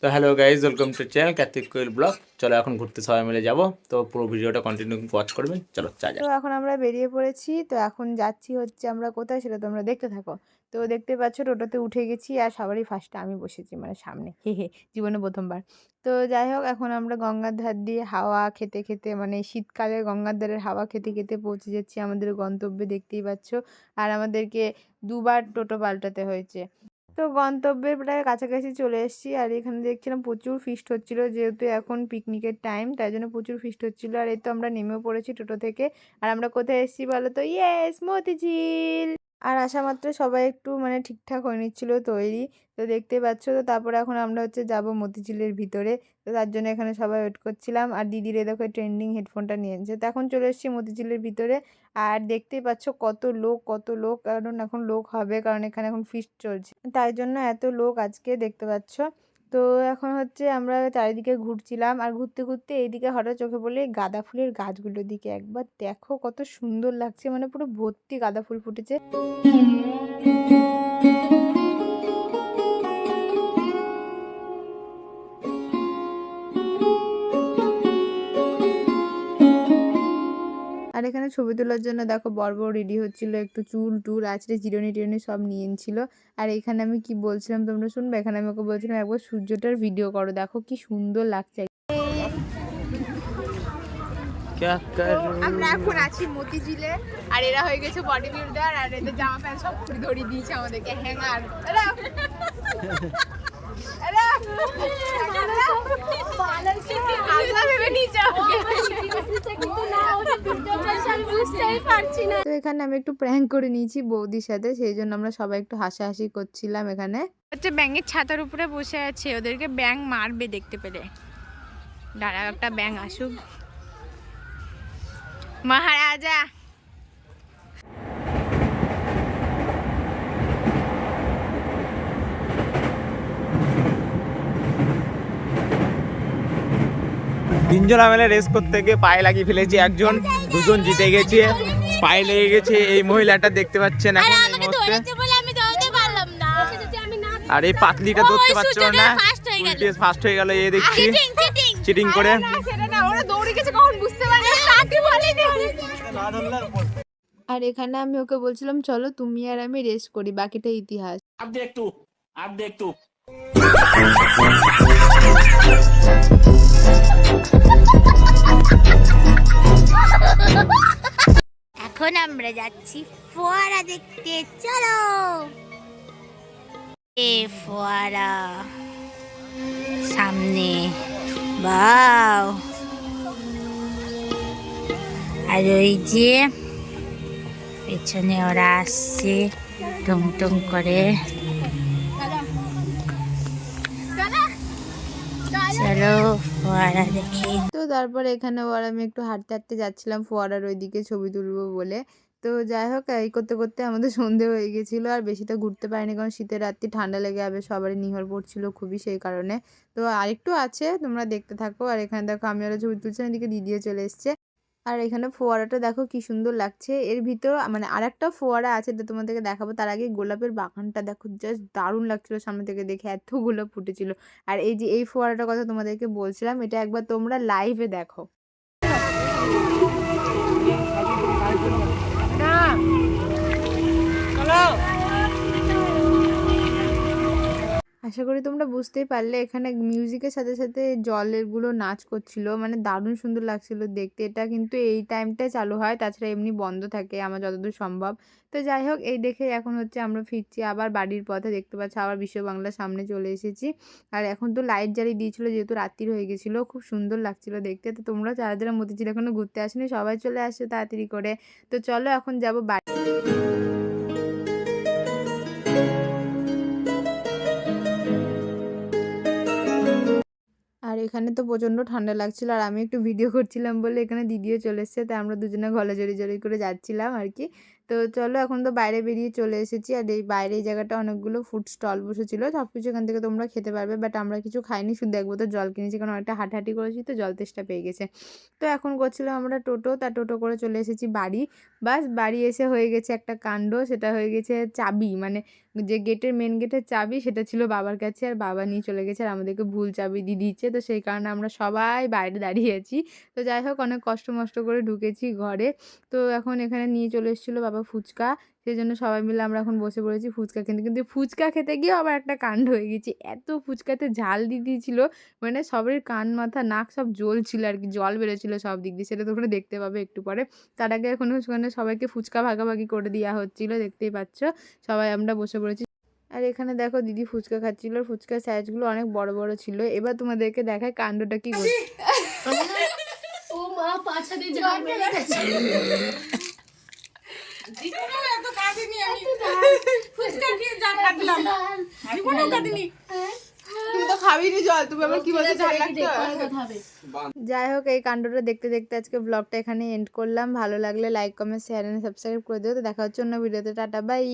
তো hello guys, welcome to channel Kartik Koyel blog. চলো এখন ঘুরতে সবাই মিলে যাব। তো পুরো ভিডিওটা কন্টিনিউ ওয়াচ করবেন। চলো যা তো এখন আমরা বেরিয়ে পড়েছি। তো এখন যাচ্ছি হচ্ছে আমরা কোথায় সেটা তোমরা দেখতে থাকো। তো দেখতে পাচ্ছ টোটোতে উঠে গেছি আর সবারই ফার্স্টে আমি বসেছি মানে সামনে, হে হে, জীবনে প্রথমবার। তো যাই হোক এখন আমরা গঙ্গার ধার দিয়ে হাওয়া খেতে খেতে মানে শীতকালে গঙ্গার ধারের হাওয়া খেতে খেতে পৌঁছে যাচ্ছি আমাদের গন্তব্যে, দেখতেই পাচ্ছ। আর আমাদেরকে দুবার টোটো পাল্টাতে হয়েছে। তো গন্তব্যের প্রায় কাছাকাছি চলে এসেছি। আর এখানে দেখছিলাম প্রচুর ফিস্ট হচ্ছিল, যেহেতু এখন পিকনিকের টাইম তাই জন্য প্রচুর ফিস্ট হচ্ছিল। আর এই তো আমরা নেমেও পড়েছি টোটো থেকে। আর আমরা কোথায় এসেছি বলো তো? ইয়েস, মতিঝিল। আর আসা মাত্র সবাই একটু মানে ঠিকঠাক হয়ে নিচ্ছিল তৈরি। তো দেখতে পাচ্ছ। তো তারপরে এখন আমরা হচ্ছে যাব মতিঝিলের ভিতরে। তো তার জন্য এখানে সবাই ওয়েট করছিলাম। আর দিদির এ দেখো ট্রেন্ডিং হেডফোনটা নিয়েছে। তো এখন চলে এসেছি মতিঝিলের ভিতরে। আর দেখতেই পাচ্ছ কত লোক কত লোক, কারণ এখন লোক হবে, কারণ এখানে এখন ফিস্ট চলছে তাই জন্য এত লোক আজকে দেখতে পাচ্ছ। তো এখন হচ্ছে আমরা চারিদিকে ঘুরছিলাম আর ঘুরতে ঘুরতে এইদিকে হঠাৎ চোখে পড়লে এই গাঁদা ফুলের গাছগুলোর দিকে একবার দেখো কত সুন্দর লাগছে, মানে পুরো ভর্তি গাঁদা ফুল ফুটেছে। আর এখানে ছবি তোলার জন্য দেখো বড় বড় রেডি হচ্ছিল, একটু চুল টুল আছড়ে চিরুনি টিরুনি সব নিয়ে ছিল। আর এখানে আমি কি বলছিলাম তোমরা শুনবে, এখানে আমি ওকে বলছিলাম একবার সূর্যটার ভিডিও করো, দেখো কি সুন্দর লাগছে। আমরা এখন আছি মতিঝিলে আর এরা হয়ে গেছে বডি বিল্ডার আর এদের জামা প্যান্ট সব ধরিয়ে দিয়েছে আমাদেরকে হ্যাঙ্গার। তো এখানে আমি একটু প্র্যাঙ্ক করে নিয়েছি বৌদির সাথে, সেই জন্য আমরা সবাই একটু হাসাহাসি করছিলাম। এখানে হচ্ছে ব্যাঙের ছাতার উপরে বসে আছে, ওদেরকে ব্যাঙ মারবে দেখতে পেলে। দাঁড়া একটা ব্যাঙ আসুক। মহারাজা তিনজন মিলে রেস করতে গিয়ে পায়ে লাগিয়ে ফেলেছি, একজন দুজন জিতে গেছে, পায়ে লেগে গেছে এই মহিলাটা দেখতে পাচ্ছেন এখন এই মুহূর্তে। আর এই পাতলিটা ধরতে পারছো না, উল্টে ফার্স্ট হয়ে গেল। এই দেখছি চিটিং করে। আর এখানে আমি ওকে বলছিলাম চলো তুমি আর আমি রেস করি, বাকিটা ইতিহাস। এখন আমরা যাচ্ছি ফোয়ারা দেখতে, চলো। এ ফোয়ারা সামনে, বাও। আর ওই যে পেছনে ওরা আসছে টুমটুম করে। চলো ফোয়ারা দেখি। তো তারপরে এখানে আর আমি একটু হাঁটতে হাঁটতে যাচ্ছিলাম ফোয়ারার ওইদিকে ছবি তুলবো বলে। তো যাই হোক এই করতে করতে আমাদের সন্ধে হয়ে গেছিলো, আর বেশিটা ঘুরতে পারিনি, কারণ শীতের রাত্রি ঠান্ডা লেগে যাবে, সবারই নিহর পড়ছিল খুবই, সেই কারণে। তো আরেকটু আছে, তোমরা দেখতে থাকো। আর এখানে দেখো আমি আরও ছবি তুলছি, এদিকে দিদিও চলে এসছে। আর এখানে ফোয়ারাটা দেখো কি সুন্দর লাগছে। এর ভিতর মানে আরেকটা ফোয়ারা আছে, এটা তোমাদেরকে দেখাবো। তার আগে গোলাপের বাগানটা দেখো, জাস্ট দারুণ লাগছিল সামনে থেকে দেখে, এত গোলাপ ফুটেছিল। আর এই যে এই ফোয়ারাটার কথা তোমাদেরকে বলছিলাম, এটা একবার তোমরা লাইভে দেখো। আশা করি তোমরা বুঝতেই পারলে, এখানে মিউজিকের সাথে সাথে জলের গুলো নাচ করছিল, মানে দারুণ সুন্দর লাগছিল দেখতে। এটা কিন্তু এই টাইমটায় চালু হয়, তাছাড়া এমনি বন্ধ থাকে আমার যতদূর সম্ভব। তো যাই হোক এই দেখে এখন হচ্ছে আমরা ফিরছি আবার বাড়ির পথে, দেখতে পাচ্ছি আবার বিশ্ব বাংলার সামনে চলে এসেছি। আর এখন তো লাইট জ্বালিয়ে দিয়েছিল, যেহেতু রাত্রির হয়ে গেছিলো, খুব সুন্দর লাগছিল দেখতে। তো তোমরা যারা যারা মতিঝিল এখনো ঘুরতে আসেনি সবাই চলে আসছে তাড়াতাড়ি করে। তো চলো এখন যাবো বাড়ি। আর এখানে তো প্রচণ্ড ঠান্ডা লাগছিল, আর আমি একটু ভিডিও করছিলাম বলে এখানে দিদিও চলে এসছে, তাই আমরা দুজনে গলা জড়িয়ে জড়িয়ে করে যাচ্ছিলাম আর কি। তো চলো এখন তো বাইরে বেরিয়ে চলে এসেছি, আর এই বাইরে এই জায়গাটা অনেকগুলো ফুড স্টল বসেছিল, সব কিছু এখান থেকে তোমরা খেতে পারবে। বাট আমরা কিছু খাইনি, শুধু এক বোতল জল কিনেছি, কারণ অনেকটা হাঁটাহাঁটি করেছি তো জল তেষ্টা পেয়ে গেছে। তো এখন করছিলাম আমরা টোটো, তা টোটো করে চলে এসেছি বাড়ি। বাস বাড়ি এসে হয়ে গেছে একটা কাণ্ড, সেটা হয়ে গেছে চাবি, মানে যে গেটের মেন গেটের চাবি সেটা ছিল বাবার কাছে, আর বাবা নিয়ে চলে গেছে, আর আমাদেরকে ভুল চাবি দিয়ে দিচ্ছে। তো সেই কারণে আমরা সবাই বাইরে দাঁড়িয়ে আছি। তো যাই হোক অনেক কষ্ট মষ্ট করে ঢুকেছি ঘরে। তো এখন এখানে নিয়ে চলে এসেছিলো বাবা ফুচকা, সেই জন্য সবাই মিলে আমরা এখন বসে পড়েছি ফুচকা খেতে। কিন্তু ফুচকা খেতে গিয়েও আবার একটা কাণ্ড হয়ে গেছে, এত ফুচকাতে ঝাল দিয়ে দিয়েছিলো, মানে সবারই কান মাথা নাক সব জ্বলছিল আর কি, জল বেরোচ্ছিলো সব দিক দিয়ে, সেটা তোমরা দেখতে পাবে একটু পরে। তার আগে এখন ওখানে সবাইকে ফুচকা ভাগাভাগি করে দেওয়া হচ্ছিলো, দেখতেই পাচ্ছ সবাই আমরা বসে পড়েছি। আর এখানে দেখো দিদি ফুচকা খাচ্ছিল, ফুচকার সাইজগুলো অনেক বড় বড় ছিল। এবার তোমাদেরকে দেখায় কাণ্ডটা কি করছে। ও মা পাছা দিয়ে জল মেরে গেছে। জীবনেও এত কাঁদিনি আমি, ফুচকা খেয়ে যা কাঁদলাম জীবনেও কাঁদিনি। তুমি তো খাবিনি জল, তুমি আবার কি বলছো ঝাল লাগতো। কথা হবে। যাই হোক এই কাণ্ডটা দেখতে দেখতে আজকে ব্লগটা এখানে এন্ড করলাম। ভালো লাগলে like comment share and subscribe করে দিও। তো দেখা হচ্ছে অন্য ভিডিওতে, টাটা বাই।